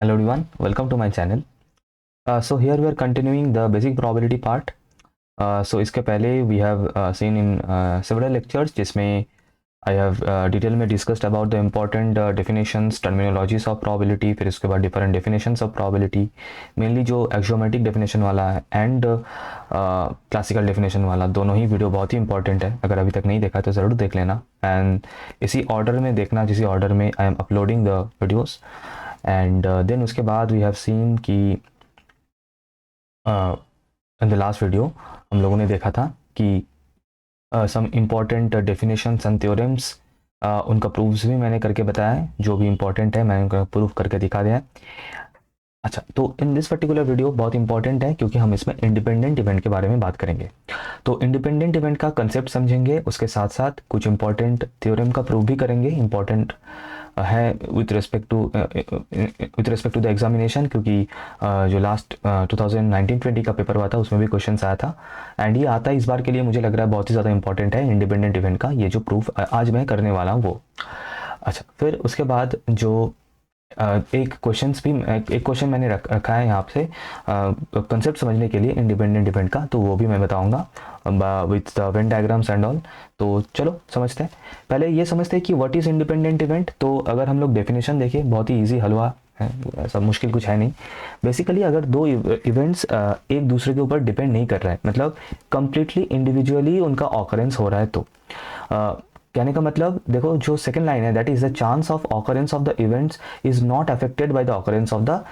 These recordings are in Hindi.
Hello everyone, welcome to my channel. So here we are continuing the basic probability part. So इसके पहले we have seen in several lectures जिसमें I have डिटेल में discussed about the important definitions, terminologies of probability, फिर उसके बाद different definitions of probability, mainly जो axiomatic definition वाला है and classical definition वाला, दोनों ही वीडियो बहुत ही इंपॉर्टेंट है. अगर अभी तक नहीं देखा तो ज़रूर देख लेना एंड इसी ऑर्डर में देखना जिस ऑर्डर में I am uploading the videos. And then उसके बाद वी हैव सीन कि इन द लास्ट वीडियो हम लोगों ने देखा था कि some important definitions and theorems, उनका प्रूफ्स भी मैंने करके बताया है. जो भी इम्पोर्टेंट है मैंने उनका प्रूफ करके दिखा दिया है. अच्छा, तो इन दिस पर्टिकुलर वीडियो बहुत इंपॉर्टेंट है क्योंकि हम इसमें इंडिपेंडेंट इवेंट के बारे में बात करेंगे. तो इंडिपेंडेंट इवेंट का कंसेप्ट समझेंगे, उसके साथ साथ कुछ इंपॉर्टेंट थ्योरम का प्रूफ भी करेंगे. इंपॉर्टेंट है with respect to the examination क्योंकि जो लास्ट 2019-20 का पेपर हुआ था उसमें भी क्वेश्चन आया था एंड ये आता है इस बार के लिए. मुझे लग रहा है बहुत ही ज़्यादा इंपॉर्टेंट है इंडिपेंडेंट इवेंट का ये जो प्रूफ आज मैं करने वाला हूँ वो. अच्छा, फिर उसके बाद जो एक क्वेश्चन मैंने रखा है यहाँ से कंसेप्ट समझने के लिए इंडिपेंडेंट इवेंट का, तो वो भी मैं बताऊंगा with the Venn diagrams and all. तो चलो समझते हैं. पहले ये समझते हैं कि व्हाट इज़ इंडिपेंडेंट इवेंट. तो अगर हम लोग डेफिनेशन देखें बहुत ही ईजी हलवा है, ऐसा मुश्किल कुछ है नहीं. बेसिकली अगर दो इवेंट्स एक दूसरे के ऊपर डिपेंड नहीं कर रहा है, मतलब कंप्लीटली इंडिविजुअली उनका ऑकरेंस हो रहा है, तो कहने का मतलब देखो जो सेकंड लाइन है that is the chance of occurrence of the events is not affected by the occurrence of the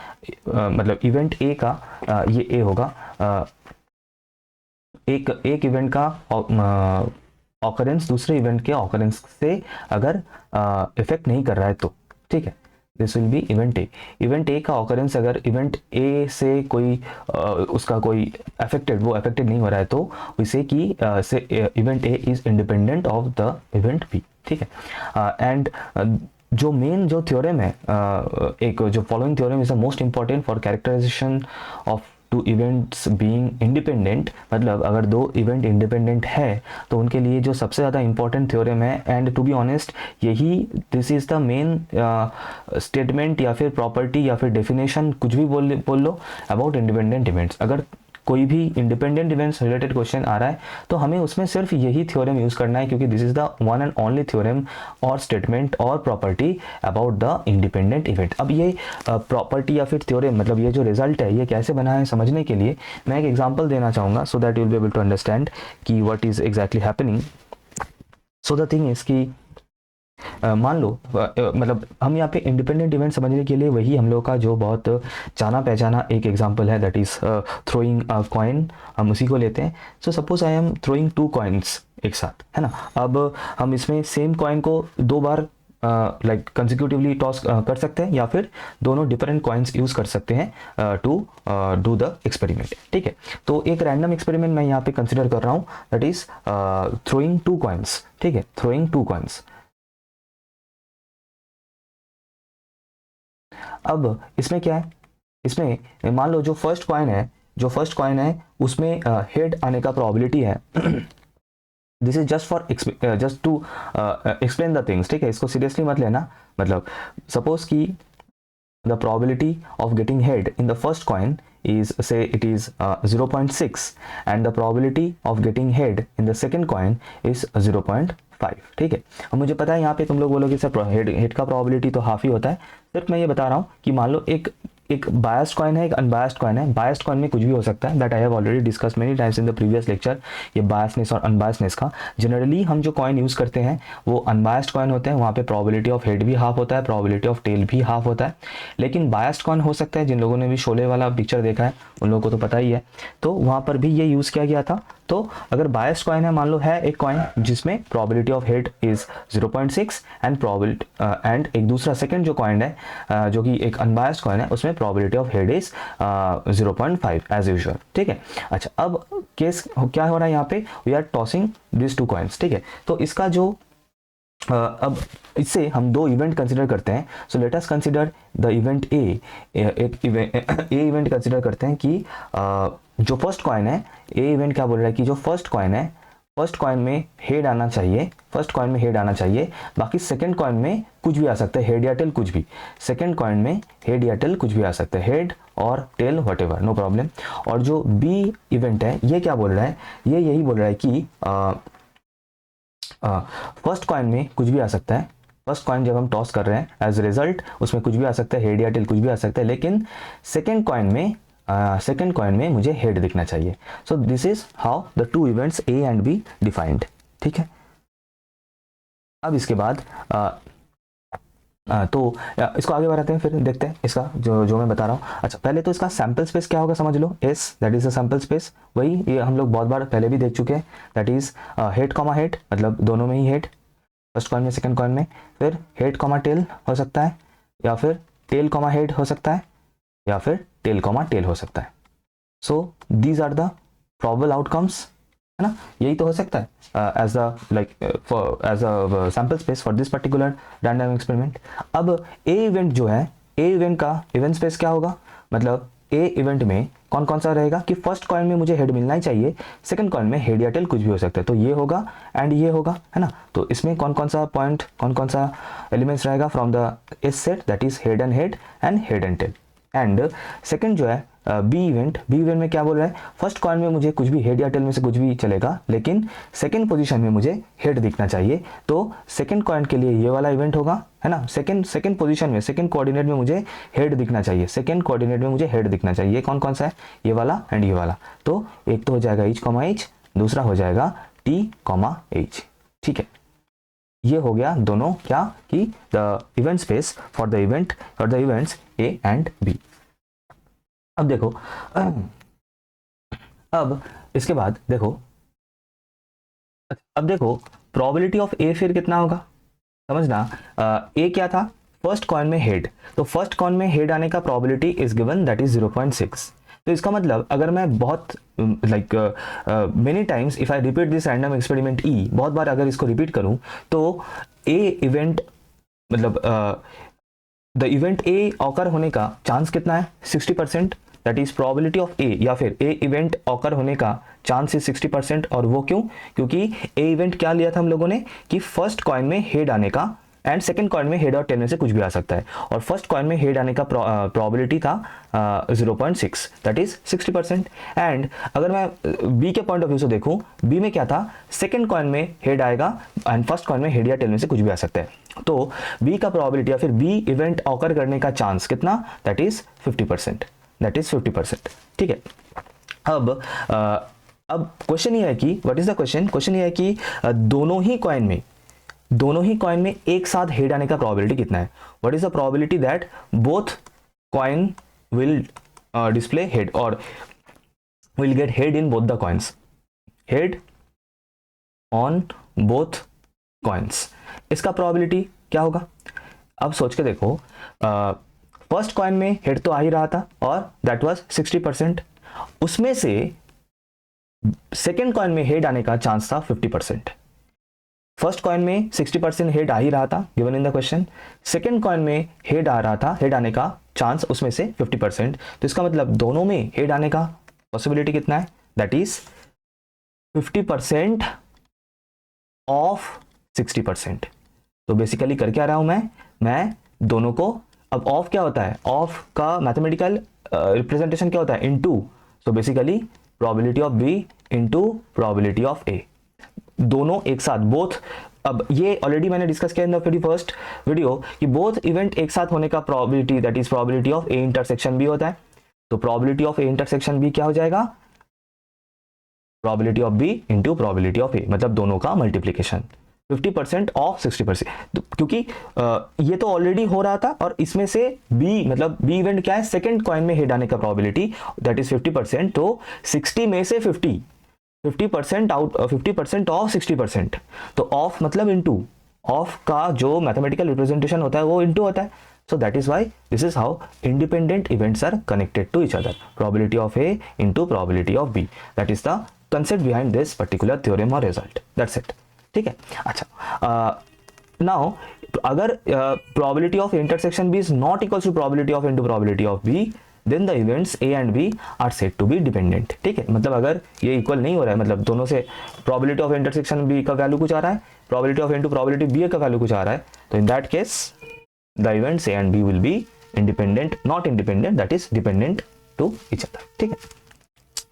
मतलब इवेंट ए का ये ए होगा. एक इवेंट का ऑकरेंस दूसरे इवेंट के ऑकरेंस से अगर इफेक्ट नहीं कर रहा है तो ठीक है, this will be event A. Event A का ऑकरेंस अगर इवेंट ए से कोई उसका कोई वो अफेक्टेड नहीं हो रहा है तो इसे कि से event A is independent of the event B. ठीक है. एंड जो मेन जो थ्योरम है एक जो following theorem is the most important for characterisation of two events being independent. मतलब अगर दो इवेंट इंडिपेंडेंट है तो उनके लिए जो सबसे ज़्यादा इंपॉर्टेंट थ्योरम है एंड टू बी ऑनेस्ट यही this is the main statement या फिर प्रॉपर्टी या फिर डेफिनेशन कुछ भी बोल लो अबाउट इंडिपेंडेंट इवेंट्स. अगर कोई भी इंडिपेंडेंट इवेंट्स रिलेटेड क्वेश्चन आ रहा है तो हमें उसमें सिर्फ यही थ्योरम यूज़ करना है क्योंकि this is the one and only theorem और स्टेटमेंट और property about the independent event. अब ये प्रॉपर्टी या फिर थ्योरम मतलब ये जो रिजल्ट है ये कैसे बना है समझने के लिए मैं एक एग्जाम्पल देना चाहूँगा so that you will be able to understand कि what is exactly happening. So the thing is कि मान लो मतलब हम यहाँ पे इंडिपेंडेंट इवेंट समझने के लिए वही हम लोग का जो बहुत जाना पहचाना एक एग्जांपल है that is throwing a coin. हम उसी को लेते हैं. So suppose I am throwing 2 coins एक साथ, है ना. अब हम इसमें सेम कॉइन को 2 बार लाइक कंसिक्यूटिवली टॉस कर सकते हैं या फिर दोनों डिफरेंट कॉइन्स यूज कर सकते हैं टू डू द एक्सपेरिमेंट. ठीक है. तो एक रैंडम एक्सपेरिमेंट मैं यहाँ पे कंसिडर कर रहा हूँ दैट इज थ्रोइंग 2 कॉइन्स. ठीक है, थ्रोइंग 2 कॉइन्स. अब इसमें क्या है, इसमें मान लो जो फर्स्ट कॉइन है उसमें हेड आने का प्रोबेबिलिटी है. This is just to explain the things. ठीक है, इसको सीरियसली मत लेना. मतलब सपोज कि the probability of getting head in the first coin is say it is 0.6 and the probability of getting head in the second coin is 0.5. ठीक है. अब मुझे पता है यहाँ पे तुम लोग बोलोगे सर हेड का प्रोबेबिलिटी तो हाफ ही होता है. सिर्फ मैं ये बता रहा हूँ कि मान लो एक बायस्ड कॉइन है, एक अनबायस्ड कॉइन है. बायस्ड कॉइन में कुछ भी हो सकता है that I have already discuss many times in the previous lecture. ये बायसनेस और अनबायसनेस का जनरली हम जो कॉइन यूज़ करते हैं वो अनबायस्ड कॉइन होते हैं. वहाँ पे प्रोबेबिलिटी ऑफ हेड भी हाफ होता है, प्रोबेबिलिटी ऑफ टेल भी हाफ होता है. लेकिन बायस्ड कॉइन हो सकता है, जिन लोगों ने भी शोले वाला पिक्चर देखा है उन लोगों को तो पता ही है. तो वहाँ पर भी ये यूज़ किया गया था. तो अगर बायस्ड कॉइन है, मान लो है एक कॉइन जिसमें probability of head is 0.6 and probability and एक दूसरा सेकंड जो कॉइन है जो कि एक अनबायस्ड कॉइन है उसमें probability of head is 0.5 as usual. ठीक है. अच्छा, अब केस क्या हो रहा है यहाँ पे, we are tossing this 2 coins. ठीक है. तो इसका जो अब इससे हम 2 इवेंट कंसिडर करते हैं. सो let us consider the event ए. एक इवेंट कंसिडर करते हैं कि जो फर्स्ट कॉइन है, ए इवेंट क्या बोल रहा है कि जो फर्स्ट कॉइन है फर्स्ट कॉइन में हेड आना चाहिए, फर्स्ट कॉइन में हेड आना चाहिए, बाकी सेकंड कॉइन में कुछ भी आ सकता है, हेड या टेल कुछ भी, सेकंड कॉइन में हेड या टेल कुछ भी आ सकता है, हेड और टेल व्हाटएवर, नो प्रॉब्लम। और जो बी इवेंट है ये क्या बोल रहा है, ये यही बोल रहा है कि फर्स्ट कॉइन में कुछ भी आ सकता है, फर्स्ट कॉइन जब हम टॉस कर रहे हैं एज रिजल्ट उसमें कुछ भी आ सकता है, हेड या टेल कुछ भी आ सकता है, लेकिन सेकंड कॉइन में मुझे हेड दिखना चाहिए। So this is how the two events A and be defined, ठीक है। अब इसके बाद तो इसको आगे बढ़ाते हैं, फिर देखते हैं इसका जो मैं बता रहा हूँ। अच्छा, पहले तो इसका सैंपल स्पेस क्या होगा समझ लो, S that is a sample space, वही ये हम लोग बहुत बार पहले भी देख चुके हैं, that is head comma head, मतलब दोनों में ही हेड, फर्स्ट कॉइन में सेकंड कॉइन में, फिर हेड कॉमा टेल हो सकता है, या फिर टेल कॉमा हेड हो सकता है, या फिर टेल कॉमा टेल हो सकता है। So these are the probable outcomes, है ना, यही तो हो सकता है as a like as a sample space for this particular random experiment. अब ए इवेंट जो है, ए इवेंट का इवेंट स्पेस क्या होगा, मतलब ए इवेंट में कौन कौन सा रहेगा कि फर्स्ट कॉइन में मुझे हेड मिलना ही चाहिए, सेकंड कॉइन में हेड या टेल कुछ भी हो सकता है, तो ये होगा एंड ये होगा, है ना। तो इसमें कौन कौन सा पॉइंट, कौन कौन सा एलिमेंट्स रहेगा from the S set, that is head and tail. And second जो है बी इवेंट में क्या बोल रहा है, फर्स्ट कॉइन में मुझे कुछ भी हेड या टेल में से कुछ भी चलेगा, लेकिन सेकंड पोजीशन में मुझे हेड दिखना चाहिए, तो सेकंड कॉइन के लिए ये वाला इवेंट होगा, है ना। सेकंड पोजीशन में, सेकंड कोऑर्डिनेट में मुझे हेड दिखना चाहिए, सेकंड कोऑर्डिनेट में मुझे हेड दिखना चाहिए, कौन कौन सा है, ये वाला एंड ये वाला। तो एक तो हो जाएगा एच कॉमा एच, दूसरा हो जाएगा टी कॉमा एच, ठीक है। ये हो गया दोनों क्या कि the event space for the events A and B. अब देखो, अब इसके बाद देखो, अब देखो प्रोबेबिलिटी ऑफ ए फिर कितना होगा, समझना। ए क्या था, फर्स्ट कॉइन में हेड, तो फर्स्ट कॉइन में हेड आने का probability is given that is 0.6। तो इसका मतलब अगर मैं बहुत like many times if I repeat this random experiment E, बहुत बार अगर इसको रिपीट करूं, तो ए इवेंट मतलब द इवेंट ए ऑकर होने का चांस कितना है, 60%, that is probability of A, या फिर ए इवेंट ऑकर होने का चांस इज 60%। और वो क्यों, क्योंकि ए इवेंट क्या लिया था हम लोगों ने कि फर्स्ट कॉइन में हेड आने का एंड सेकंड कॉइन में हेड और टेल में से कुछ भी आ सकता है, और फर्स्ट कॉइन में हेड आने का प्रोबेबिलिटी था 0.6, दैट इज 60%। एंड अगर मैं बी के पॉइंट ऑफ व्यू से देखूं, बी में क्या था, सेकंड कॉइन में हेड आएगा एंड फर्स्ट कॉइन में हेड या टेल में से कुछ भी आ सकता है, तो बी का प्रोबेबिलिटी या फिर बी इवेंट ऑकर करने का चांस कितना, दैट इज 50%, दैट इज 50%, ठीक है। अब क्वेश्चन ये है कि व्हाट इज द क्वेश्चन ये है कि दोनों ही कॉइन में एक साथ हेड आने का प्रोबेबिलिटी कितना है, what is the probability that both coin will display head और will get head in both the coins, head on both coins, इसका प्रोबेबिलिटी क्या होगा। अब सोच के देखो, फर्स्ट कॉइन में हेड तो आ ही रहा था और दैट वाज 60%, उसमें से सेकेंड कॉइन में हेड आने का चांस था 50%। फर्स्ट कॉइन में 60% हेड आ ही रहा था given in the question, second coin में हेड आ रहा था, हेड आने का चांस उसमें से 50%, तो इसका मतलब दोनों में हेड आने का पॉसिबिलिटी कितना है, दैट इज 50% ऑफ 60%। तो बेसिकली कर क्या रहा हूं मैं दोनों को, अब ऑफ क्या होता है, ऑफ का मैथमेटिकल रिप्रेजेंटेशन क्या होता है, into, so basically probability of B into probability of A, दोनों एक साथ बोथ। अब ये ऑलरेडी मैंने डिस्कस किया in the very first video कि बोथ इवेंट एक साथ होने का probability that is probability of A intersection B होता है, तो probability of A intersection B क्या हो जाएगा, probability of B into probability of A, मतलब दोनों का मल्टीप्लिकेशन, 50% ऑफ 60%। तो क्योंकि ये तो ऑलरेडी हो रहा था और इसमें से बी मतलब बी इवेंट क्या है, सेकंड कॉइन में हेड आने का प्रोबेबिलिटी दैट इज 50%, तो 60 में से 50% आउट 50% ऑफ 60%, तो ऑफ मतलब इनटू, ऑफ का जो मैथमेटिकल रिप्रेजेंटेशन होता है वो इनटू होता है, so that is why this is how independent events are connected to each other, probability of A into probability of B, that is the concept behind this particular theorem or result, that's it, ठीक है। अच्छा, now अगर probability of intersection B is not equals to probability of into probability of B, then the events A and B are said to be dependent. ठीक है, मतलब अगर ये इक्वल नहीं हो रहा है, मतलब दोनों से प्रोबेबिलिटी ऑफ इंटरसेक्शन बी का वैल्यू कुछ आ रहा है, probability of into probability B का वैल्यू कुछ आ रहा है, तो in that case the events A and B will be independent, not independent, that is dependent to each other. ठीक है,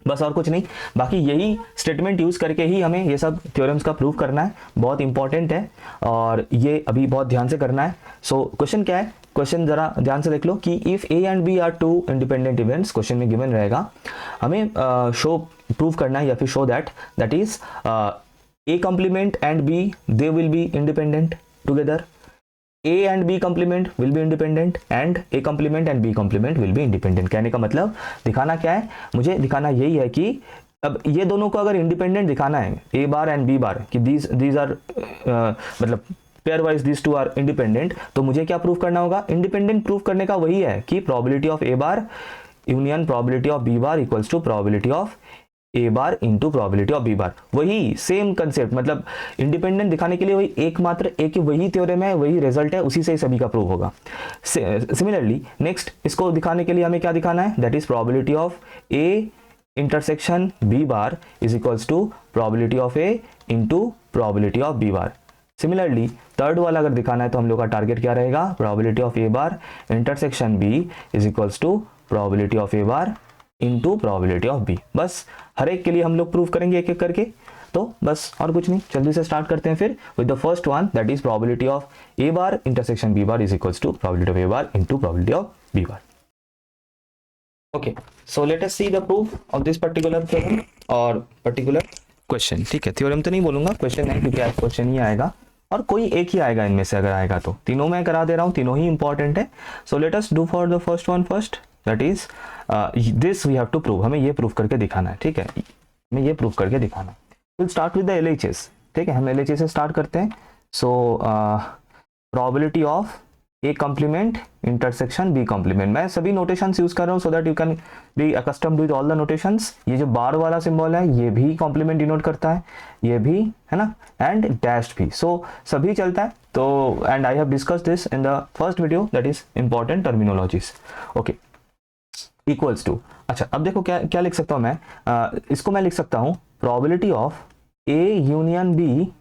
बस और कुछ नहीं, बाकी यही स्टेटमेंट यूज करके ही हमें ये सब थ्योरम्स का प्रूव करना है, बहुत इंपॉर्टेंट है और ये अभी बहुत ध्यान से करना है। सो क्वेश्चन क्या है, क्वेश्चन जरा ध्यान से देख लो कि if A and B are two independent events, question में गिवन रहेगा, हमें शो प्रूव करना है या फिर show that is A complement and B they will be independent together, A and B complement will be independent and A complement and B complement will be independent। कहने का मतलब दिखाना क्या है, मुझे दिखाना यही है कि अब ये दोनों को अगर इंडिपेंडेंट दिखाना है, A bar and B bar, कि these आर मतलब pairwise this two are independent, तो मुझे क्या प्रूव करना होगा, इंडिपेंडेंट प्रूव करने का वही है कि probability of A bar union probability of B bar equals to probability of A bar into probability of B bar, वही सेम कंसेप्ट, मतलब इंडिपेंडेंट दिखाने के लिए वही एकमात्र एक वही थ्योरम है, वही रिजल्ट है, उसी से ही सभी का प्रूव होगा। सिमिलरली नेक्स्ट इसको दिखाने के लिए हमें क्या दिखाना है, that is probability of A intersection B bar is equals to probability of A into probability of B bar. Similarly third वाला अगर दिखाना है तो हम लोग का टारगेट क्या रहेगा, probability of A bar intersection B is equals to probability of A bar into probability of B. बस हर एक के लिए हम लोग प्रूव करेंगे एक एक करके, तो बस और कुछ नहीं, जल्दी से स्टार्ट करते हैं फिर with the first one, that is probability of A bar intersection B bar is equals to probability of A bar into probability of B bar. Okay, so let us see the proof of this particular theorem और पर्टिकुलर क्वेश्चन। ठीक है, थ्योरम तो नहीं बोलूंगा, क्वेश्चन है, क्योंकि आज क्वेश्चन ही आएगा और कोई एक ही आएगा इनमें से, अगर आएगा तो तीनों मैं करा दे रहा हूँ, तीनों ही इंपॉर्टेंट है। So let us do for the first one first, that is this we have to prove, हमें ये प्रूव करके दिखाना है। ठीक है, हमें ये प्रूव करके दिखाना है। Will start with the LHS। ठीक है, हम LHS से स्टार्ट करते हैं। So probability of A complement intersection B complement, मैं सभी नोटेशंस यूज कर रहा हूँ so that you can be accustomed with all the notations. ये जो बार वाला सिंबल है ये भी कॉम्प्लीमेंट डिनोट करता है, ये भी है ना, एंड डैश भी, सो सभी चलता है। तो and I have discussed this in the first video, that is important terminologies. Okay, equals to, अच्छा अब देखो क्या क्या लिख सकता हूँ मैं, इसको मैं लिख सकता हूँ probability of A union B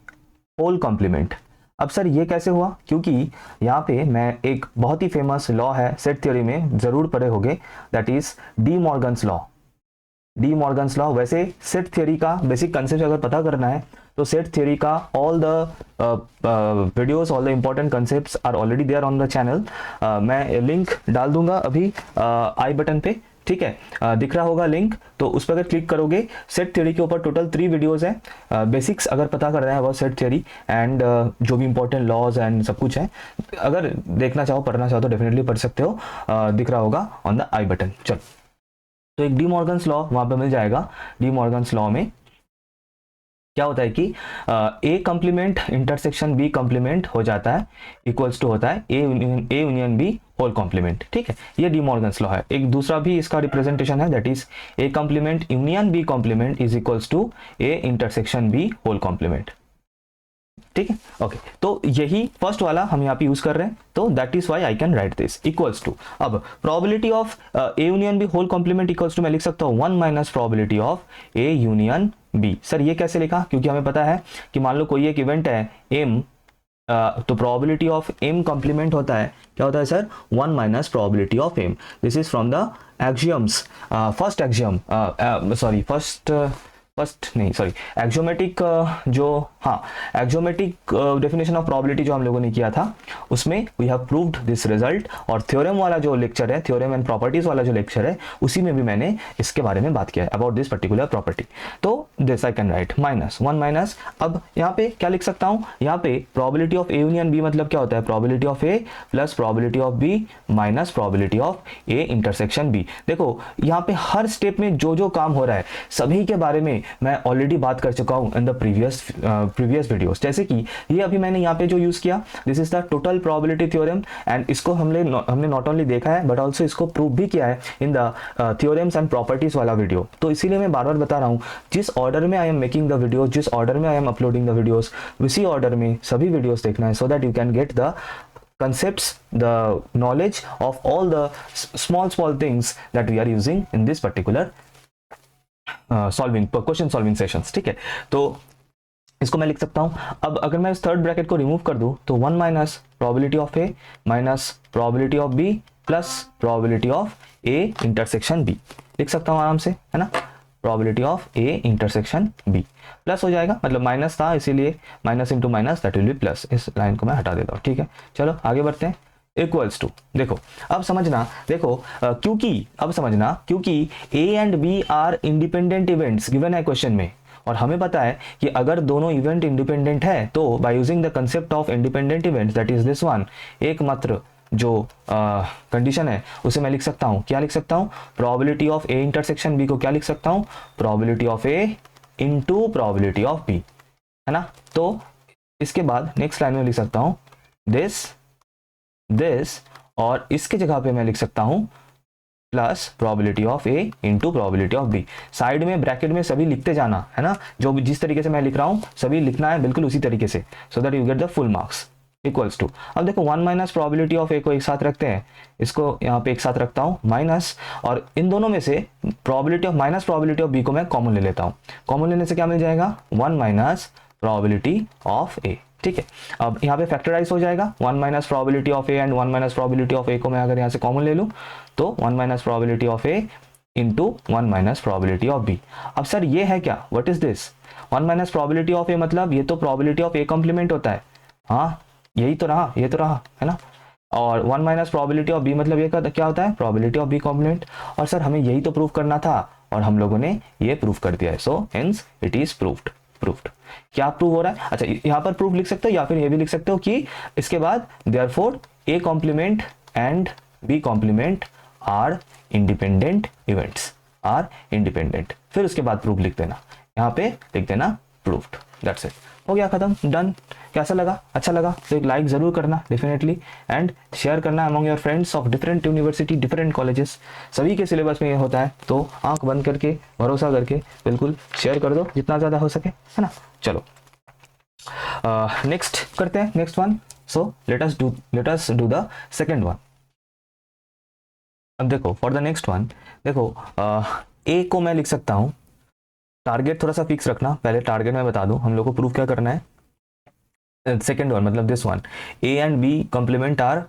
whole complement. अब सर ये कैसे हुआ, क्योंकि यहाँ पे मैं एक बहुत ही फेमस लॉ है, सेट थ्योरी में जरूर पढ़े होंगे, that is De Morgan's law. De Morgan's law, वैसे सेट थ्योरी का बेसिक कंसेप्ट अगर पता करना है तो सेट थ्योरी का all the videos, all the important concepts are already there on the channel. मैं लिंक डाल दूंगा अभी आई बटन पे। ठीक है, दिख रहा होगा लिंक, तो उस पर अगर क्लिक करोगे, सेट थ्योरी के ऊपर टोटल 3 वीडियोस हैं। बेसिक्स अगर पता करना है वो सेट थ्योरी एंड जो भी इंपॉर्टेंट लॉज एंड सब कुछ है, अगर देखना चाहो पढ़ना चाहो तो डेफिनेटली पढ़ सकते हो, दिख रहा होगा ऑन द आई बटन। चलो, तो एक डी मॉर्गन्स लॉ वहां पे मिल जाएगा। डी मॉर्गन्स लॉ में क्या होता है कि A complement intersection B complement हो जाता है, इक्वल्स टू होता है A union B whole complement. ठीक है, ये डी मॉर्गन्स लॉ है। एक दूसरा भी इसका रिप्रेजेंटेशन है, that is A complement union B complement is equals to A intersection B whole complement. ठीक है, ओके, तो यही फर्स्ट वाला हम यहाँ पे यूज कर रहे हैं, तो that is why I can write this equals to. अब probability of A union B whole complement equals to मैं लिख सकता हूँ 1 minus probability of A union B. Sir ये कैसे लिखा, क्योंकि हमें पता है कि मान लो कोई एक इवेंट है एम, तो प्रोबेबिलिटी ऑफ एम कॉम्प्लीमेंट होता है, क्या होता है sir, 1 minus probability of M. This is from the axioms, first axiom, sorry axiomatic जो, हाँ, एक्सियोमेटिक डेफिनेशन ऑफ प्रोबेबिलिटी जो हम लोगों ने किया था, उसमें we have proved this result. और थ्योरम वाला जो लेक्चर है, थ्योरम एंड प्रॉपर्टीज वाला जो लेक्चर है, उसी में भी मैंने इसके बारे में बात किया है, अबाउट दिस पर्टिकुलर प्रॉपर्टी। तो this I can write minus 1 minus, अब यहाँ पे क्या लिख सकता हूँ, यहाँ पे probability of A union B मतलब क्या होता है, probability of A plus probability of B minus probability of A intersection B. देखो यहाँ पे हर स्टेप में जो जो काम हो रहा है सभी के बारे में मैं ऑलरेडी बात कर चुका हूं इन द प्रीवियस वीडियोस। जैसे कि ये अभी मैंने यहाँ पे जो यूज किया, this is the total probability theorem, and इसको हमने नॉट ओनली देखा है बट ऑल्सो इसको प्रूव भी किया है in the theorems and properties वाला वीडियो। तो इसीलिए मैं बार बार बता रहा हूँ, जिस ऑर्डर में I am making the video, जिस ऑर्डर में I am uploading the videos, उसी ऑर्डर में सभी वीडियोस देखना है, सो that you can get the concepts, the knowledge of all the small things that we are using in this particular question solving sessions, ठीक है। तो इसको मैं लिख सकता हूं। अब अगर मैं इस थर्ड ब्रैकेट को रिमूव कर दूं तो 1 minus probability of A minus probability of B plus probability of A intersection B लिख सकता हूं आराम से, है ना। Probability of A intersection B plus हो जाएगा, मतलब माइनस था इसीलिए minus into minus that will be plus. इस लाइन को मैं हटा देता हूँ, ठीक है। चलो आगे बढ़ते हैं। इक्वल्स टू, देखो अब समझना, देखो क्योंकि A and B are independent events given है क्वेश्चन में, और हमें पता है कि अगर दोनों इवेंट इंडिपेंडेंट है तो bye using the concept of independent events that is this one, एकमात्र जो कंडीशन है उसे मैं लिख सकता हूं, क्या लिख सकता हूं, probability of A intersection B को क्या लिख सकता हूं, probability of A into probability of B, है ना। तो इसके बाद नेक्स्ट लाइन में लिख सकता हूं दिस और इसके जगह पे मैं लिख सकता हूं plus probability of A into probability of B. Side में ब्रैकेट में सभी लिखते जाना, है ना, जो जिस तरीके से मैं लिख रहा हूं सभी लिखना है बिल्कुल उसी तरीके से, so that you get the full marks. Equals to, अब देखो 1 माइनस प्रोबेबिलिटी ऑफ ए को एक साथ रखते हैं, इसको यहाँ पे एक साथ रखता हूँ माइनस, और इन दोनों में से probability of minus probability of B को मैं कॉमन ले लेता हूँ। कॉमन लेने से क्या मिल जाएगा, 1 माइनस प्रोबेबिलिटी ऑफ ए, ठीक है। अब यहाँ पे फैक्टराइज हो जाएगा 1 minus probability of A and 1 minus probability of A को मैं अगर यहाँ से कॉमन ले लूँ तो 1 minus probability of A into 1 minus probability of B. अब सर ये है क्या, what is this, 1 minus probability of A मतलब ये तो प्रोबेबिलिटी ऑफ ए कॉम्प्लीमेंट होता है, हाँ यही तो रहा, ये तो रहा, है ना। और 1 माइनस प्रोबेबिलिटी ऑफ बी मतलब ये क्या होता है, प्रोबेबिलिटी ऑफ बी कॉम्प्लीमेंट। और सर हमें यही तो प्रूव करना था और हम लोगों ने ये प्रूव कर दिया है, so hence it is proved. क्या प्रूव हो रहा है, अच्छा यहाँ पर प्रूफ लिख सकते हो या फिर ये भी लिख सकते हो कि इसके बाद therefore A complement and B complement are independent events, are independent, फिर उसके बाद प्रूफ लिख देना, यहाँ पे लिख देना प्रूव्ड, दैट्स इट, हो गया खत्म, डन। कैसा लगा, अच्छा लगा तो एक लाइक जरूर करना डेफिनेटली, एंड शेयर करना among your friends of different university different colleges, सभी के सिलेबस में ये होता है, तो आंख बंद करके भरोसा करके बिल्कुल शेयर कर दो जितना ज़्यादा हो सके, है ना। चलो नेक्स्ट करते हैं, next one, so let us do the second one. अब देखो फॉर द नेक्स्ट वन, देखो ए को मैं लिख सकता हूँ, टारगेट थोड़ा सा फिक्स रखना, पहले टारगेट मैं बता दूं, हम लोग को प्रूफ क्या करना है, सेकेंड वन मतलब this one, A and B complement are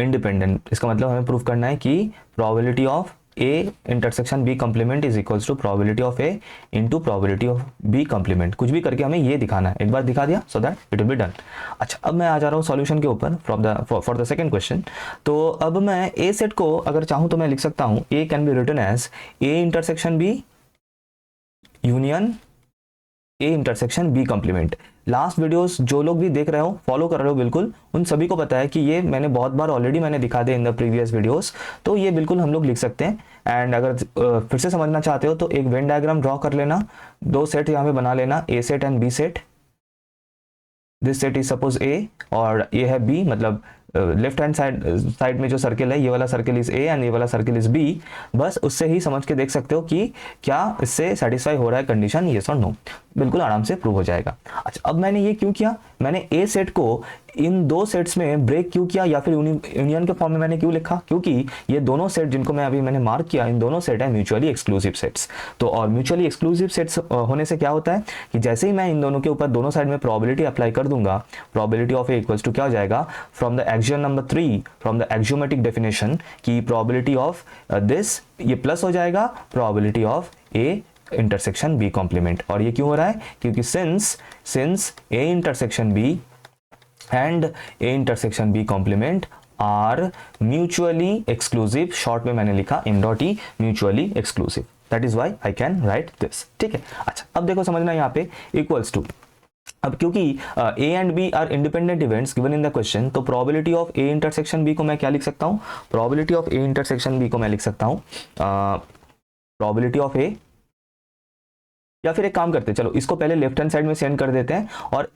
independent, इसका मतलब हमें प्रूफ करना है कि probability of A intersection B complement is equals to probability of A into probability of B complement, कुछ भी करके हमें ये दिखाना है, एक बार दिखा दिया so that it will be done. अच्छा अब मैं आ जा रहा हूँ सॉल्यूशन के ऊपर फॉर द सेकंड क्वेश्चन। तो अब मैं ए सेट को अगर चाहूँ तो मैं लिख सकता हूँ, A can be written as A intersection B union A intersection B complement. Last videos जो लोग भी देख रहे हो, फॉलो कर रहे हो बिल्कुल, उन सभी को पता है कि ये मैंने बहुत बार ऑलरेडी मैंने दिखा दिया इन द प्रीवियस वीडियोस, तो ये बिल्कुल हम लोग लिख सकते हैं। एंड अगर फिर से समझना चाहते हो तो एक वेन डायग्राम ड्रॉ कर लेना, दो सेट यहाँ पे बना लेना, A set and B set, this set is suppose A और ये है बी, मतलब लेफ्ट हैंड साइड में जो सर्किल है ये वाला सर्किल इज ए एंड ये वाला सर्किल इज बी, बस उससे ही समझ के देख सकते हो कि क्या इससे सेटिस्फाई हो रहा है कंडीशन, येस और नो, बिल्कुल आराम से प्रूव हो जाएगा। अच्छा अब मैंने ये क्यों किया, मैंने ए सेट को इन दो सेट्स में ब्रेक क्यों किया या फिर यूनियन के फॉर्म में मैंने क्यों लिखा, क्योंकि ये दोनों सेट जिनको मैं अभी मैंने मार्क किया, इन दोनों सेट है म्यूचुअली एक्सक्लूसिव सेट्स। तो और म्यूचुअली एक्सक्लूसिव सेट्स होने से क्या होता है कि जैसे ही मैं इन दोनों के ऊपर दोनों साइड में प्रोबेबिलिटी अप्लाई कर दूंगा, probability of A equals to क्या हो जाएगा, from the axiom number 3 from the axiomatic definition की प्रोबेबिलिटी ऑफ दिस, ये प्लस हो जाएगा probability of A intersection B complement. और ये क्यों हो रहा है, क्योंकि since A intersection B and A intersection B complement are mutually exclusive, short में मैंने लिखा m.e mutually exclusive, that is why I can write this, ठीक है। अच्छा अब देखो समझना यहाँ पे इक्वल्स टू, अब क्योंकि A and B are independent events given in the question, तो probability of A intersection B को मैं क्या लिख सकता हूँ, probability of A intersection B को मैं लिख सकता हूँ प्रोबेबिलिटी ऑफ ए, या फिर एक काम करते हैं, चलो इसको पहले लेफ्ट हैंड साइड में सेंड कर देते हैं और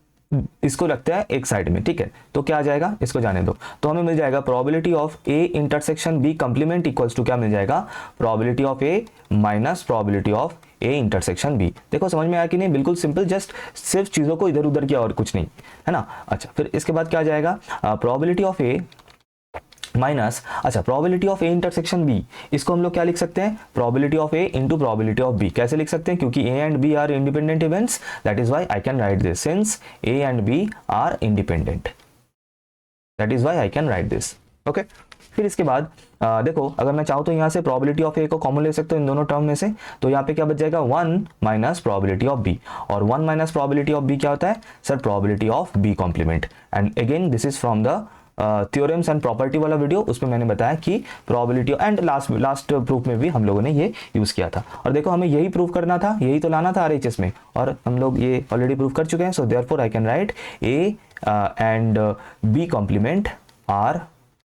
इसको रखते हैं एक साइड में, ठीक है। तो क्या आ जाएगा, इसको जाने दो, तो हमें मिल जाएगा probability of A intersection B complement equals to क्या मिल जाएगा, probability of A minus probability of A intersection B. देखो समझ में आया कि नहीं, बिल्कुल सिंपल, जस्ट सिर्फ चीज़ों को इधर उधर किया और कुछ नहीं, है ना। अच्छा फिर इसके बाद क्या आ जाएगा, प्रोबेबिलिटी ऑफ ए माइनस, अच्छा probability of A intersection B, इसको हम लोग क्या लिख सकते हैं, probability of A into probability of B. कैसे लिख सकते हैं, क्योंकि A and B are independent events, that is why I can write this, since A and B are independent, that is why I can write this. Okay, फिर इसके बाद देखो अगर मैं चाहूँ तो यहाँ से प्रोबेबिलिटी ऑफ ए को कॉमन ले सकते हो इन दोनों टर्म में से, तो यहाँ पे क्या बच जाएगा, 1 माइनस प्रोबेबिलिटी ऑफ बी, और 1 माइनस प्रोबेबिलिटी ऑफ बी क्या होता है sir, probability of B complement. And again this is from the theorems and property वाला वीडियो, उसमें मैंने बताया कि प्रोबेबिलिटी एंड लास्ट प्रूफ में भी हम लोगों ने ये यूज किया था। और देखो हमें यही प्रूफ करना था, यही तो लाना था आरएचएस में, और हम लोग ये ऑलरेडी प्रूफ कर चुके हैं। So therefore I can write A and B complement are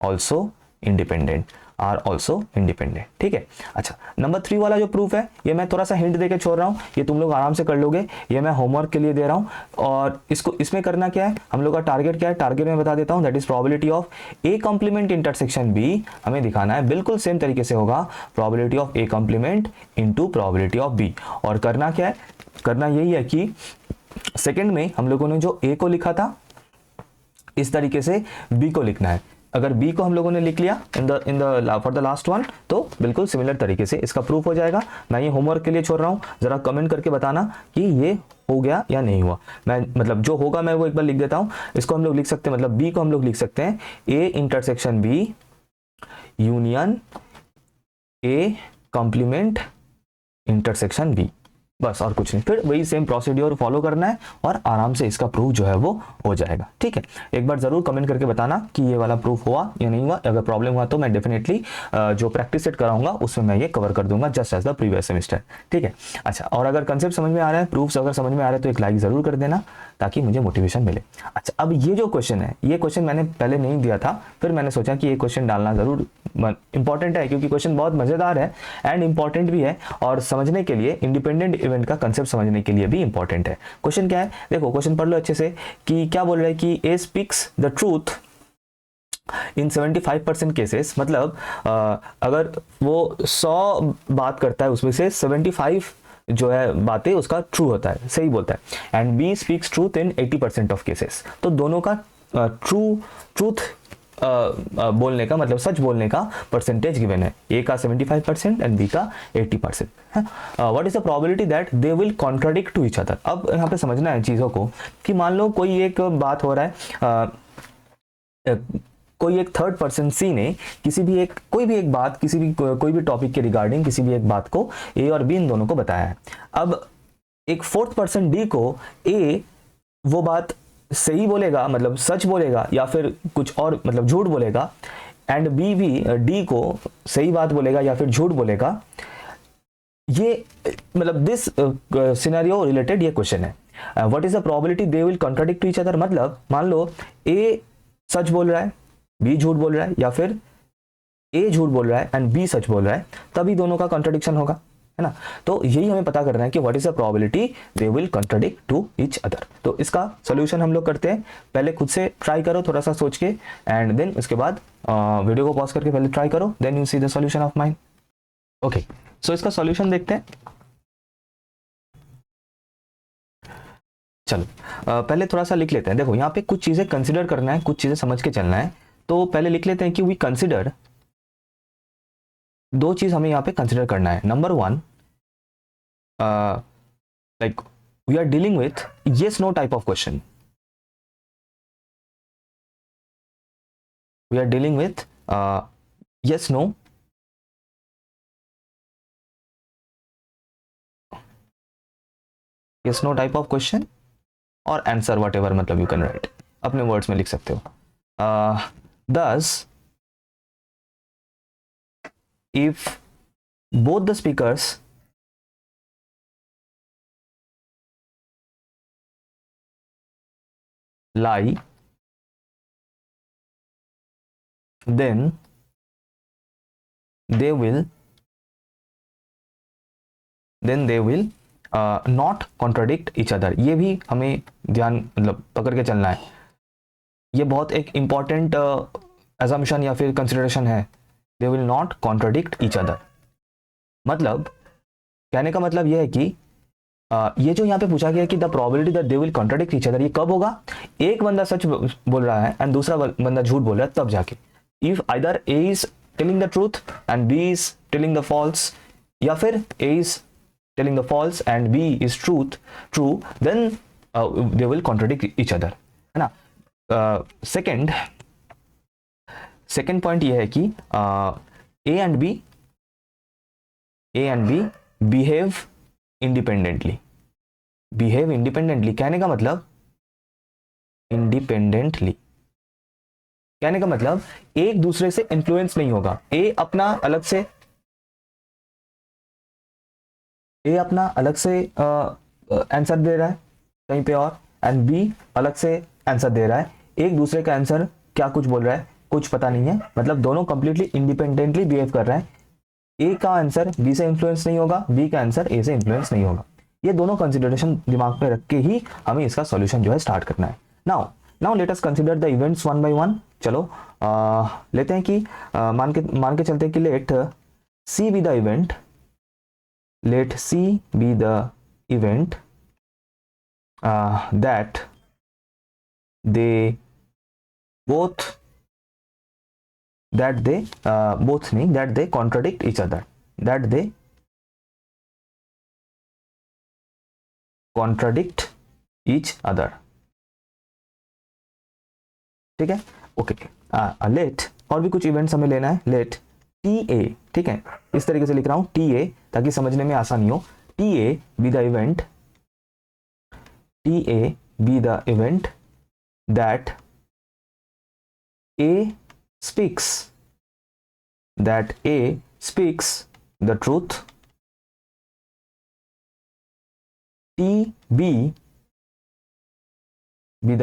also independent, are also independent. ठीक है, अच्छा नंबर 3 वाला जो प्रूफ है, ये मैं थोड़ा सा हिंट देके छोड़ रहा हूँ, ये तुम लोग आराम से कर लोगे, ये मैं होमवर्क के लिए दे रहा हूँ। और इसको इसमें करना क्या है, हम लोग का टारगेट क्या है, टारगेट मैं बता देता हूँ, that is probability of A complement intersection B, हमें दिखाना है बिल्कुल सेम तरीके से होगा, probability of A complement into probability of B. और करना क्या है, करना यही है कि सेकेंड में हम लोगों ने जो ए को लिखा था इस तरीके से बी को लिखना है। अगर बी को हम लोगों ने लिख लिया in the for the last one, तो बिल्कुल सिमिलर तरीके से इसका प्रूफ हो जाएगा। मैं ये होमवर्क के लिए छोड़ रहा हूँ, जरा कमेंट करके बताना कि ये हो गया या नहीं हुआ। मैं मतलब जो होगा मैं वो एक बार लिख देता हूँ। इसको हम लोग लिख सकते हैं, मतलब बी को हम लोग लिख सकते हैं A intersection B union A complement intersection B, बस और कुछ नहीं। फिर वही सेम प्रोसीड्योर फॉलो करना है और आराम से इसका प्रूफ जो है वो हो जाएगा। ठीक है, एक बार जरूर कमेंट करके बताना कि ये वाला प्रूफ हुआ या नहीं हुआ। अगर प्रॉब्लम हुआ तो मैं डेफिनेटली जो प्रैक्टिस सेट कराऊंगा उसमें मैं ये कवर कर दूंगा just as the previous semester. ठीक है, अच्छा और अगर कंसेप्ट समझ में आ रहा है, प्रूफ्स अगर समझ में आ रहे हैं तो एक लाइक जरूर कर देना ताकि मुझे मोटिवेशन मिले। अच्छा अब ये जो क्वेश्चन है, ये क्वेश्चन मैंने पहले नहीं दिया था, फिर मैंने सोचा कि ये क्वेश्चन डालना जरूर इंपॉर्टेंट है, क्योंकि क्वेश्चन बहुत मजेदार है एंड इंपॉर्टेंट भी है, और समझने के लिए इंडिपेंडेंट इवेंट का कंसेप्ट समझने के लिए भी इंपॉर्टेंट है। क्वेश्चन क्या है, देखो क्वेश्चन पढ़ लो अच्छे से कि क्या बोल रहा है कि A speaks the truth in 75% cases, मतलब अगर वो 100 बात करता है उसमें से 75 जो है बातें उसका ट्रू होता है, सही बोलता है। And B speaks truth in 80% of cases, तो दोनों का ट्रूथ बोलने का मतलब सच बोलने का परसेंटेज गिवन है, ए का 75% एंड बी का 80% है। What is the probability that they will contradict to each other. अब यहाँ पे समझना है चीज़ों को कि मान लो कोई एक बात हो रहा है, कोई एक थर्ड पर्सन सी ने किसी भी एक कोई भी एक बात कोई भी टॉपिक के रिगार्डिंग किसी भी एक बात को ए और बी इन दोनों को बताया है। अब एक फोर्थ पर्सन डी को ए वो बात सही बोलेगा, मतलब सच बोलेगा, या फिर कुछ और मतलब झूठ बोलेगा, एंड बी भी डी को सही बात बोलेगा या फिर झूठ बोलेगा। ये मतलब दिस सिनेरियो रिलेटेड ये क्वेश्चन है, what is the probability they will contradict to each other. मतलब मान लो ए सच बोल रहा है, बी झूठ बोल रहा है, या फिर ए झूठ बोल रहा है एंड बी सच बोल रहा है, तभी दोनों का कॉन्ट्रडिक्शन होगा, है ना। तो यही हमें पता करना है कि what is the probability they will contradict to each other. तो इसका सॉल्यूशन हम लोग करते हैं, पहले खुद से ट्राई करो थोड़ा सा सोच के, एंड देन उसके बाद वीडियो को पॉज करके पहले ट्राई करो, then you see the solution of mine. Okay, so इसका सॉल्यूशन देखते हैं। चलो पहले थोड़ा सा लिख लेते हैं। देखो यहाँ पे कुछ चीजें कंसिडर करना है, कुछ चीजें समझ के चलना है। तो पहले लिख लेते हैं कि वी कंसिडर, दो चीज हमें यहाँ पे कंसिडर करना है। Number 1, like we are dealing with yes no type of question. We are dealing with yes no type of question or answer, whatever मतलब you can write, अपने words में लिख सकते हो। thus if both the speakers lie, then they will not contradict each other। ये भी हमें ध्यान मतलब पकड़ के चलना है, ये बहुत एक इंपॉर्टेंट assumption या फिर कंसिडरेशन है। they will not contradict each other, मतलब कहने का मतलब यह है कि ये जो यहाँ पे पूछा गया है कि the probability that they will contradict each other, ये कब होगा, एक बंदा सच बोल रहा है एंड दूसरा बंदा झूठ बोल रहा है, तब जाके। If either A is telling the truth and B is telling the false, या फिर A is telling the false and B is true, then they will contradict each other, है ना. second point ये है कि A and B behave independently. कहने का मतलब independently, कहने का मतलब एक दूसरे से इन्फ्लुएंस नहीं होगा. A अपना अलग से आंसर दे रहा है कहीं पे और, एंड बी अलग से आंसर दे रहा है. एक दूसरे का आंसर क्या कुछ बोल रहा है कुछ पता नहीं है, मतलब दोनों कंप्लीटली इंडिपेंडेंटली बिहेव कर रहे हैं. ए का आंसर बी से इन्फ्लुएंस नहीं होगा, बी का आंसर ए से इन्फ्लुएंस नहीं होगा. ये दोनों कंसिडरेशन दिमाग में रख के ही हमें इसका सॉल्यूशन जो है स्टार्ट करना है. Now let us consider the events one by one. चलो लेते हैं कि मान के चलते हैं कि let C be the event. Let C be the event that they both contradict each other. ठीक है. ओके. लेट और भी कुछ इवेंट्स हमें लेना है. लेट टी ए, ठीक है, इस तरीके से लिख रहा हूं टी ए ताकि समझने में आसानी हो. T A be the event that A speaks the truth. T B be the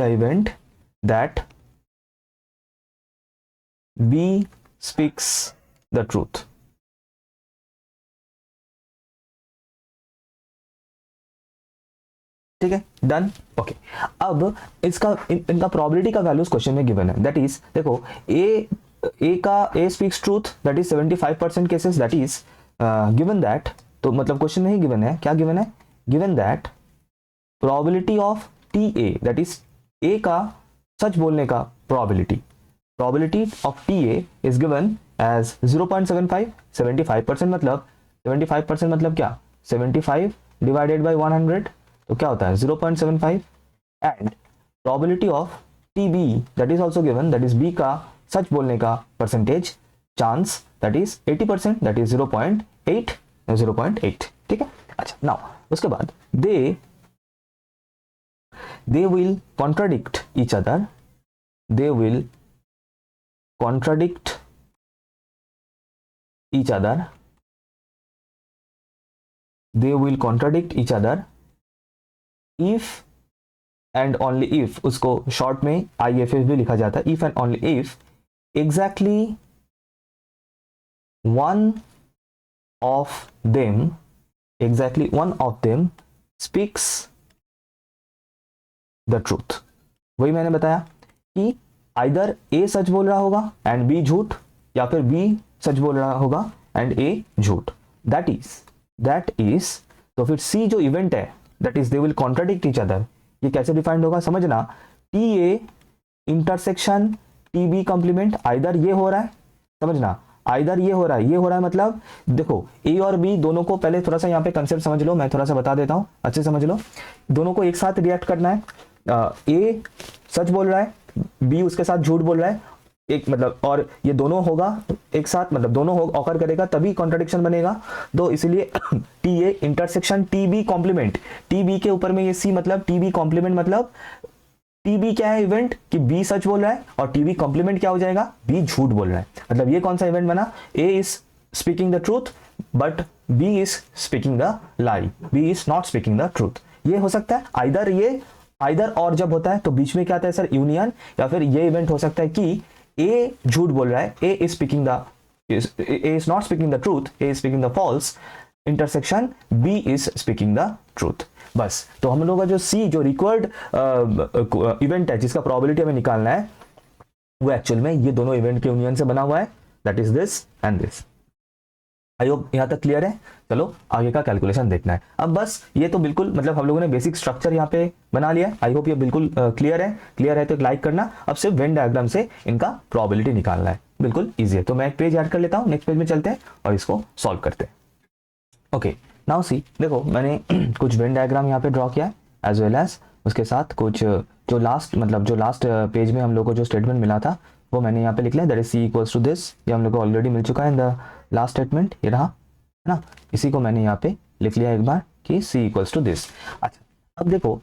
event that B speaks the truth. ठीक है, डन. ओके. अब इनका प्रोबेबिलिटी का वैल्यूज क्वेश्चन में गिवन है. दैट इज देखो A speaks truth, that is 75% cases, that is given that. तो मतलब क्वेश्चन में ही गिवन है, क्या गिवन है? Given that probability of T A, that is ए का सच बोलने का probability of TA is given as 0.75. 75% मतलब क्या? 75 divided by 100, तो क्या होता है 0.75. and probability of TB that is also given, that is B का सच बोलने का percentage chance, that is 80%, that is 0.8. ठीक है. अच्छा, now उसके बाद they will contradict each other. They will contradict each other if and only if, उसको शॉर्ट में IFF भी लिखा जाता है, if and only if exactly one of them speaks the truth. वही मैंने बताया कि आइदर ए सच बोल रहा होगा एंड बी झूठ, या फिर बी सच बोल रहा होगा एंड ए झूठ. दैट इज तो फिर सी जो इवेंट है, that is they will contradict each other. ये कैसे डिफाइंड होगा समझना. T A intersection T B complement, either ये हो रहा है, समझना, आइदर ये हो रहा है मतलब देखो ए और बी दोनों को, पहले थोड़ा सा यहाँ पे कंसेप्ट समझ लो, मैं थोड़ा सा बता देता हूँ, अच्छे समझ लो. दोनों को एक साथ रिएक्ट करना है. ए सच बोल रहा है, बी उसके साथ झूठ बोल रहा है, एक मतलब, और ये दोनों होगा एक साथ, मतलब दोनों ऑकर करेगा तभी कॉन्ट्रडिक्शन बनेगा. तो इसलिए T A intersection T B complement, T B के ऊपर में ये सी, मतलब टी बी कॉम्प्लीमेंट, मतलब टी बी क्या है इवेंट कि बी सच बोल रहा है, और टी बी कॉम्प्लीमेंट क्या हो जाएगा, बी झूठ बोल रहा है. मतलब ये कौन सा इवेंट बना? A is speaking the truth but B is speaking the lie, B is not speaking the truth. ये हो सकता है आइदर और जब होता है तो बीच में क्या आता है सर, यूनियन. या फिर ये इवेंट हो सकता है कि ए झूठ बोल रहा है, A is not speaking the truth, A is speaking the false, intersection B is speaking the truth. बस. तो हम लोग का जो सी, जो रिक्वायर्ड इवेंट है जिसका प्रोबेबिलिटी हमें निकालना है, वो एक्चुअल में ये दोनों इवेंट के यूनियन से बना हुआ है, that is this and this. I hope यहाँ तक क्लियर है। चलो आगे का कैलकुलेशन देखना है। अब बस ये तो बिल्कुल मतलब हम लोगों ने बेसिक स्ट्रक्चर यहाँ पे बना लिया है। आई होप ये बिल्कुल क्लियर है। क्लियर है तो एक लाइक करना। अब सिर्फ वेन डायग्राम से इनका प्रोबेबिलिटी निकालना है, बिल्कुल ईजी है। तो मैं एक पेज ऐड कर लेता हूँ, नेक्स्ट पेज में चलते हैं और इसको सॉल्व करते हैं। ओके नाउ सी, देखो मैंने कुछ वेन डायग्राम यहाँ पे ड्रॉ किया है एज वेल एज उसके साथ कुछ जो लास्ट पेज में हम लोग को जो स्टेटमेंट मिला था वो मैंने यहाँ पे लिख लिया, that is C equals to this. ये हम लोग को ऑलरेडी मिल चुका है इन द लास्ट स्टेटमेंट, ये रहा है ना। इसी को मैंने यहाँ पे लिख लिया एक बार कि सी इक्वल्स टू दिस। अच्छा अब देखो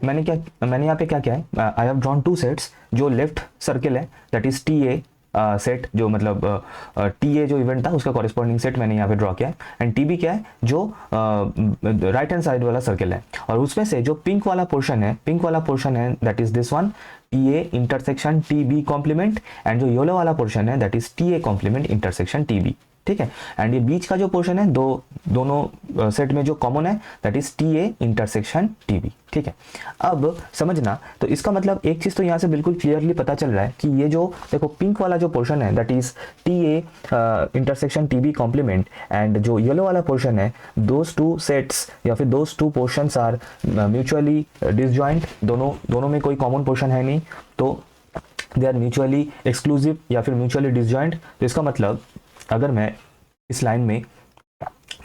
मैंने यहाँ पे क्या किया है, I have drawn two sets. जो लेफ्ट सर्किल है that is T A set, जो मतलब टी ए जो इवेंट था उसका कॉरेस्पॉन्डिंग सेट मैंने यहाँ पे ड्रॉ किया है। एंड टी बी क्या है, जो राइट हैंड साइड वाला सर्किल है, और उसमें से जो पिंक वाला पोर्शन है that is this one, T A intersection T B complement, and जो येलो वाला पोर्शन है that is T A complement intersection T B. ठीक है, एंड ये बीच का जो पोर्शन है दोनों सेट में जो कॉमन है that is T A intersection T B. ठीक है, अब समझना, तो इसका मतलब एक चीज तो यहाँ से बिल्कुल क्लियरली पता चल रहा है कि ये जो देखो पिंक वाला जो पोर्शन है that is T A intersection T B complement, and जो येलो वाला पोर्शन है दोज टू सेट्स या फिर those two portions are mutually disjoint. दोनों में कोई कॉमन पोर्शन है नहीं, तो दे आर म्यूचुअली एक्सक्लूसिव या फिर म्यूचुअली डिसजॉइंट। तो इसका मतलब अगर मैं इस लाइन में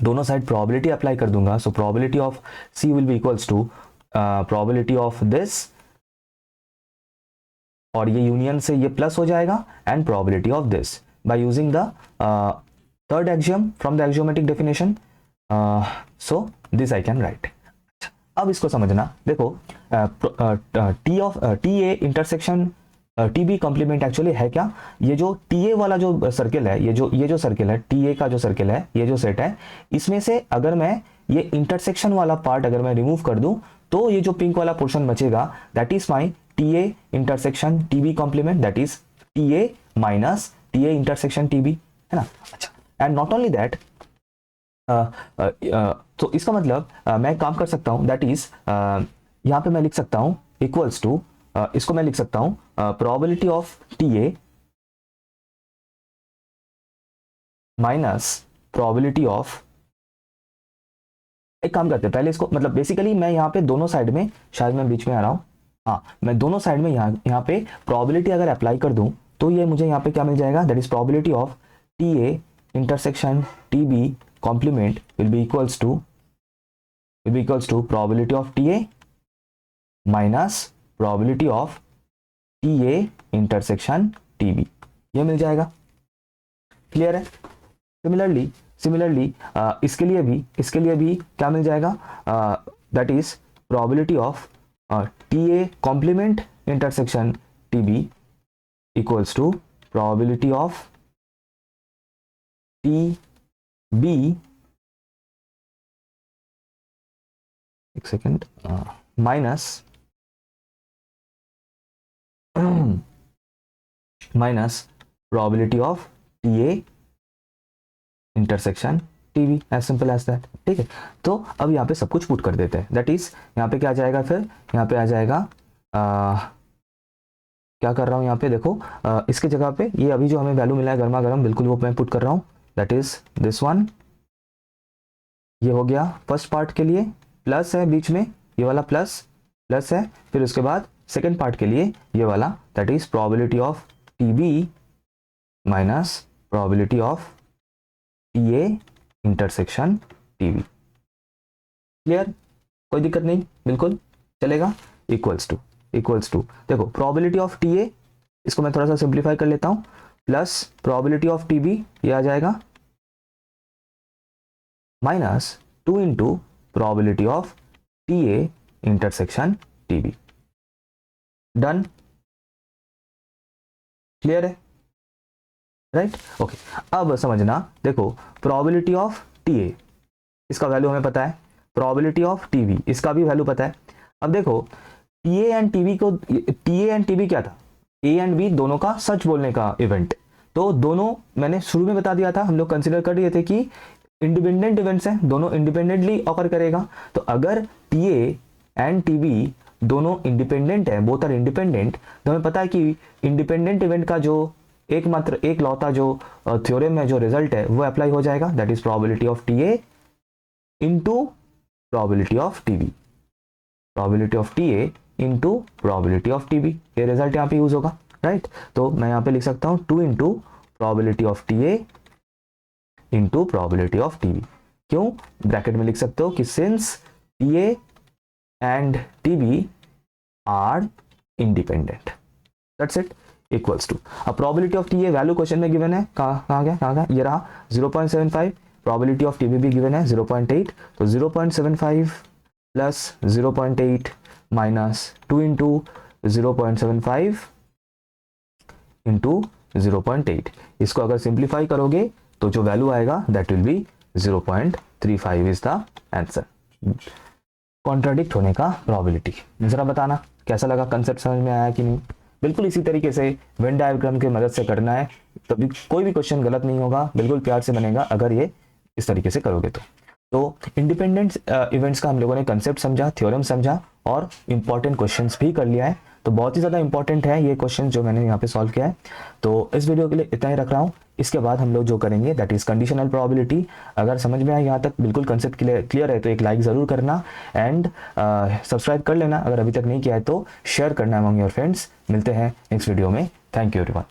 दोनों साइड प्रोबेबिलिटी अप्लाई कर दूंगा, so probability of C will be equals to probability of this, और ये यूनियन से ये प्लस हो जाएगा, and probability of this by using the third axiom from the axiomatic definition. So this I can write. अब इसको समझना, देखो T A intersection T B complement actually है क्या, ये जो टी ए वाला जो सर्किल है, ये जो सर्किल है, टी ए का जो सर्किल है, ये जो सेट है, इसमें से अगर मैं ये इंटरसेक्शन वाला पार्ट अगर मैं रिमूव कर दूं तो ये जो पिंक वाला पोर्शन बचेगा that is my T A intersection T B complement, that is T A minus T A intersection T B, है ना। अच्छा, एंड नॉट ओनली दैट, तो इसका मतलब मैं काम कर सकता हूं, दैट इज यहां पे मैं लिख सकता हूं इक्वल्स टू, इसको मैं लिख सकता हूं probability of T A minus probability of, एक काम करते हैं पहले इसको, मतलब बेसिकली मैं यहाँ पे दोनों साइड में, शायद मैं बीच में आ रहा हूँ, हाँ मैं दोनों साइड में यहाँ पे प्रोबेबिलिटी अगर अप्लाई कर दूं तो ये मुझे यहाँ पे क्या मिल जाएगा, that is probability of T A intersection T B complement will be equals to probability of T A minus probability of T A intersection T B, ये मिल जाएगा। क्लियर है। सिमिलरली इसके लिए भी क्या मिल जाएगा, that is probability of T A complement intersection T B equals to probability of T B, एक second, minus probability of T A intersection T B, as simple as that. ठीक है, तो अब यहाँ पे सब कुछ पुट कर देते हैं, दैट इज यहाँ पे क्या आ जाएगा, फिर यहाँ पे आ जाएगा क्या कर रहा हूँ यहाँ पे देखो, इसके जगह पे ये अभी जो हमें वैल्यू मिला है गर्मा गर्म, बिल्कुल वो मैं पुट कर रहा हूँ, दैट इज दिस वन। ये हो गया फर्स्ट पार्ट के लिए, प्लस है बीच में, ये वाला प्लस है, फिर उसके बाद सेकेंड पार्ट के लिए ये वाला, that is probability of T B minus probability of T A intersection T B. Clear, कोई दिक्कत नहीं, बिल्कुल चलेगा। इक्वल्स टू देखो प्रोबेबिलिटी ऑफ टी ए, इसको मैं थोड़ा सा सिंप्लीफाई कर लेता हूं, plus probability of T B, ये आ जाएगा minus 2 into probability of T A intersection T B. Done, clear है, राइट। ओके, अब समझना, देखो प्रोबेबिलिटी ऑफ टी ए, इसका वैल्यू हमें पता है, प्रोबेबिलिटी ऑफ टी बी, इसका भी वैल्यू पता है। अब देखो T A and T B क्या था, ए एंड बी दोनों का सच बोलने का इवेंट, तो दोनों मैंने शुरू में बता दिया था, हम लोग कंसिडर कर रहे थे कि इंडिपेंडेंट इवेंट्स हैं, दोनों इंडिपेंडेंटली ऑकर करेगा। तो अगर T A and T B दोनों इंडिपेंडेंट है, बोथ आर इंडिपेंडेंट, तो हमें पता है कि इंडिपेंडेंट इवेंट का जो एकमात्र एक लौता जो थ्योरम में जो रिजल्ट है वो अप्लाई हो जाएगा, that is probability of T A into probability of T B, probability of T A into probability of T B, ये रिजल्ट यहाँ पे यूज होगा, राइट। तो मैं यहाँ पे लिख सकता हूँ 2 into probability of T A into probability of T B. क्यों, ब्रैकेट में लिख सकते हो कि since T A and T B are independent, that's it, equals to. अब probability of T A value question में गिवन है, कहाँ गया, ये रहा 0.75, प्रोबेबिलिटी ऑफ टी बी भी गिवन है 0.8, तो 0.75 प्लस 0.8 माइनस 2 इंटू 0.75 इंटू 0.8, इसको अगर सिंप्लीफाई करोगे तो जो वैल्यू आएगा that will B 0.35 is the answer. Contradict होने का प्रोबेबिलिटी, जरा बताना कैसा लगा, कंसेप्ट समझ में आया कि नहीं। बिल्कुल इसी तरीके से वेन डायग्राम की मदद से करना है, तभी कोई भी क्वेश्चन गलत नहीं होगा, बिल्कुल प्यार से बनेगा अगर ये इस तरीके से करोगे तो इंडिपेंडेंट इवेंट्स का हम लोगों ने कंसेप्ट समझा, थ्योरम समझा और इंपॉर्टेंट क्वेश्चंस भी कर लिया है। तो बहुत ही ज़्यादा इंपॉर्टेंट है ये क्वेश्चन जो मैंने यहाँ पे सॉल्व किया है। तो इस वीडियो के लिए इतना ही रख रहा हूँ। इसके बाद हम लोग जो करेंगे दैट इज कंडीशनल प्रोबेबिलिटी। अगर समझ में आया यहाँ तक, बिल्कुल कंसेप्ट क्लियर है तो एक लाइक ज़रूर करना एंड सब्सक्राइब कर लेना, अगर अभी तक नहीं किया है तो शेयर करना अमंग योर फ्रेंड्स। मिलते हैं नेक्स्ट वीडियो में, थैंक यू एवरीवन।